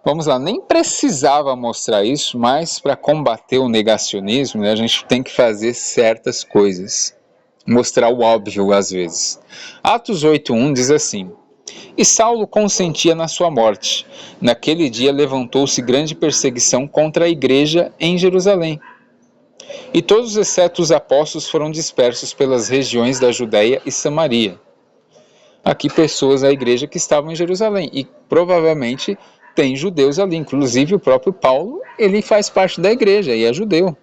Vamos lá, nem precisava mostrar isso, mas para combater o negacionismo, né, a gente tem que fazer certas coisas. Mostrar o óbvio às vezes. Atos 8:1 diz assim: E Saulo consentia na sua morte. Naquele dia levantou-se grande perseguição contra a igreja em Jerusalém. E todos, exceto os apóstolos, foram dispersos pelas regiões da Judéia e Samaria. Aqui pessoas da igreja que estavam em Jerusalém, e provavelmente tem judeus ali, inclusive o próprio Paulo, ele faz parte da igreja e é judeu.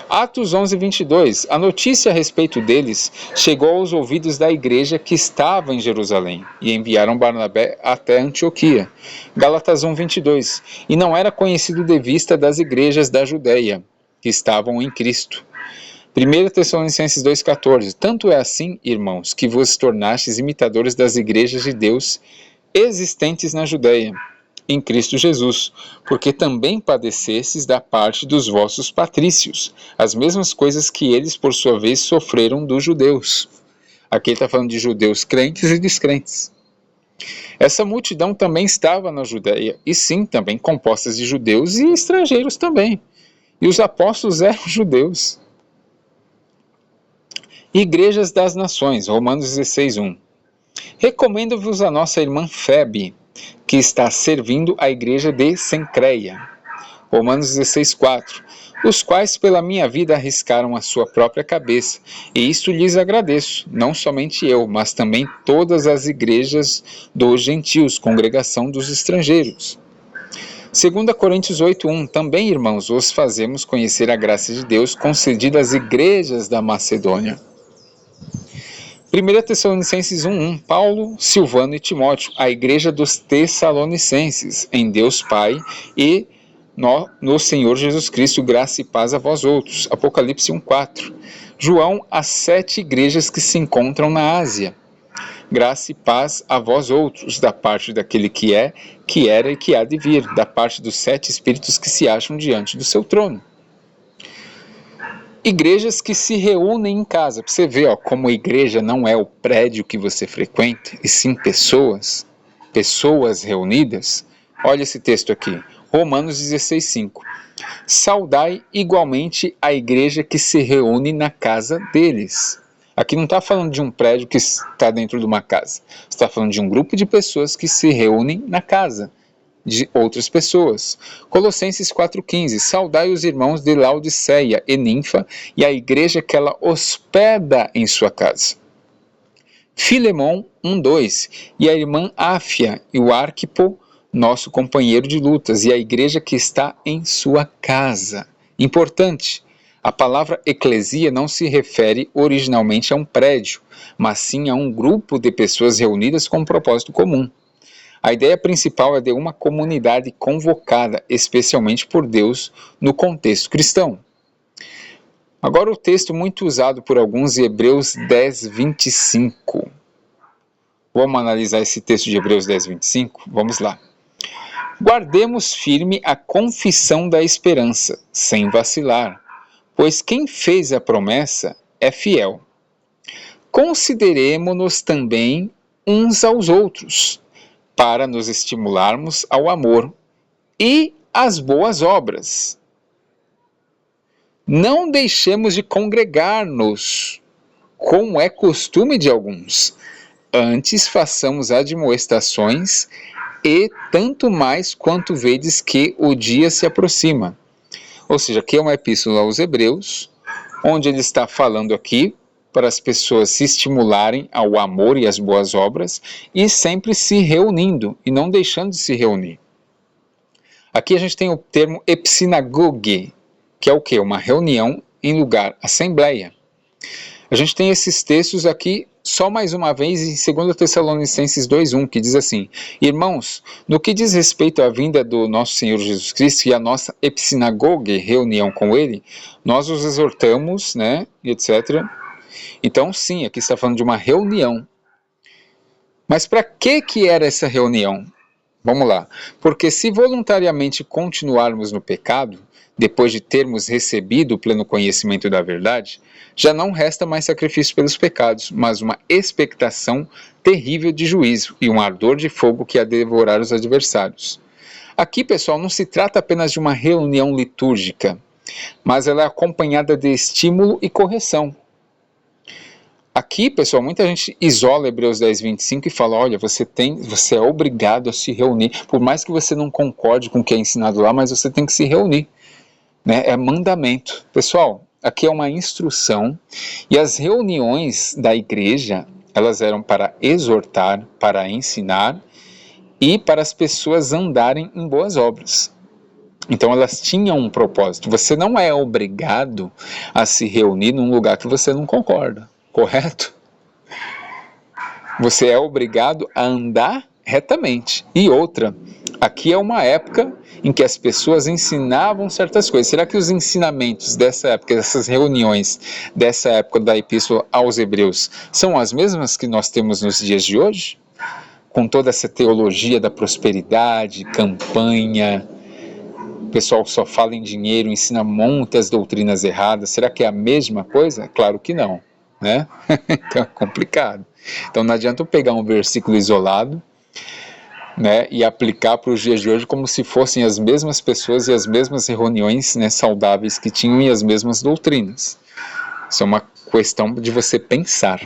Atos 11:22, a notícia a respeito deles chegou aos ouvidos da igreja que estava em Jerusalém, e enviaram Barnabé até Antioquia. Gálatas 1:22, e não era conhecido de vista das igrejas da Judéia, que estavam em Cristo. 1 Tessalonicenses 2,14, tanto é assim, irmãos, que vos tornastes imitadores das igrejas de Deus existentes na Judéia, em Cristo Jesus, porque também padecestes da parte dos vossos patrícios, as mesmas coisas que eles, por sua vez, sofreram dos judeus. Aqui ele está falando de judeus crentes e descrentes. Essa multidão também estava na Judéia, e sim, também compostas de judeus e estrangeiros também. E os apóstolos eram judeus. Igrejas das Nações, Romanos 16:1. Recomendo-vos a nossa irmã Febe, que está servindo a igreja de Cencreia. Romanos 16:4. Os quais pela minha vida arriscaram a sua própria cabeça, e isto lhes agradeço, não somente eu, mas também todas as igrejas dos gentios, congregação dos estrangeiros. 2 Coríntios 8:1. Também, irmãos, vos fazemos conhecer a graça de Deus concedida às igrejas da Macedônia. 1 Tessalonicenses 1:1, Paulo, Silvano e Timóteo, a igreja dos Tessalonicenses, em Deus Pai e no Senhor Jesus Cristo, graça e paz a vós outros. Apocalipse 1:4. João, as 7 igrejas que se encontram na Ásia. Graça e paz a vós outros, da parte daquele que é, que era e que há de vir, da parte dos 7 espíritos que se acham diante do seu trono. Igrejas que se reúnem em casa. Para você ver, como a igreja não é o prédio que você frequenta, e sim pessoas reunidas. Olha esse texto aqui, Romanos 16:5. Saudai igualmente a igreja que se reúne na casa deles. Aqui não está falando de um prédio que está dentro de uma casa. Está falando de um grupo de pessoas que se reúnem na casa de outras pessoas. Colossenses 4:15, saudai os irmãos de Laodiceia e Ninfa e a igreja que ela hospeda em sua casa. Filemon 1:2, e a irmã Áfia e o Arquipo, nosso companheiro de lutas, e a igreja que está em sua casa. Importante, a palavra eclesia não se refere originalmente a um prédio, mas sim a um grupo de pessoas reunidas com um propósito comum. A ideia principal é de uma comunidade convocada especialmente por Deus no contexto cristão. Agora o texto muito usado por alguns, Hebreus 10:25. Vamos analisar esse texto de Hebreus 10:25? Vamos lá. Guardemos firme a confissão da esperança, sem vacilar, pois quem fez a promessa é fiel. Consideremo-nos também uns aos outros, para nos estimularmos ao amor e às boas obras. Não deixemos de congregar-nos, como é costume de alguns. Antes façamos admoestações, e tanto mais quanto vedes que o dia se aproxima. Ou seja, aqui é uma epístola aos Hebreus, onde ele está falando aqui para as pessoas se estimularem ao amor e às boas obras e sempre se reunindo e não deixando de se reunir. Aqui a gente tem o termo epsinagoge, que é o quê? Uma reunião em lugar, assembleia. A gente tem esses textos aqui só mais uma vez em 2 Tessalonicenses 2:1, que diz assim: irmãos, no que diz respeito à vinda do nosso Senhor Jesus Cristo e à nossa epsinagoge, reunião com Ele, nós os exortamos, né, etc. Então, sim, aqui está falando de uma reunião. Mas para que era essa reunião? Vamos lá. Porque se voluntariamente continuarmos no pecado, depois de termos recebido o pleno conhecimento da verdade, já não resta mais sacrifício pelos pecados, mas uma expectação terrível de juízo e um ardor de fogo que há de devorar os adversários. Aqui, pessoal, não se trata apenas de uma reunião litúrgica, mas ela é acompanhada de estímulo e correção. Aqui, pessoal, muita gente isola Hebreus 10, 25 e fala, olha, você é obrigado a se reunir, por mais que você não concorde com o que é ensinado lá, mas você tem que se reunir, né? É mandamento. Pessoal, aqui é uma instrução, e as reuniões da igreja, elas eram para exortar, para ensinar, e para as pessoas andarem em boas obras. Então elas tinham um propósito. Você não é obrigado a se reunir num lugar que você não concorda, correto? Você é obrigado a andar retamente. E outra, aqui é uma época em que as pessoas ensinavam certas coisas. Será que os ensinamentos dessa época, dessas reuniões dessa época da Epístola aos Hebreus, são as mesmas que nós temos nos dias de hoje? Com toda essa teologia da prosperidade, campanha, o pessoal só fala em dinheiro, ensina muitas doutrinas erradas. Será que é a mesma coisa? Claro que não, né? Então é complicado. Então não adianta eu pegar um versículo isolado, né, e aplicar para os dias de hoje como se fossem as mesmas pessoas e as mesmas reuniões, né, saudáveis que tinham e as mesmas doutrinas. Isso é uma questão de você pensar.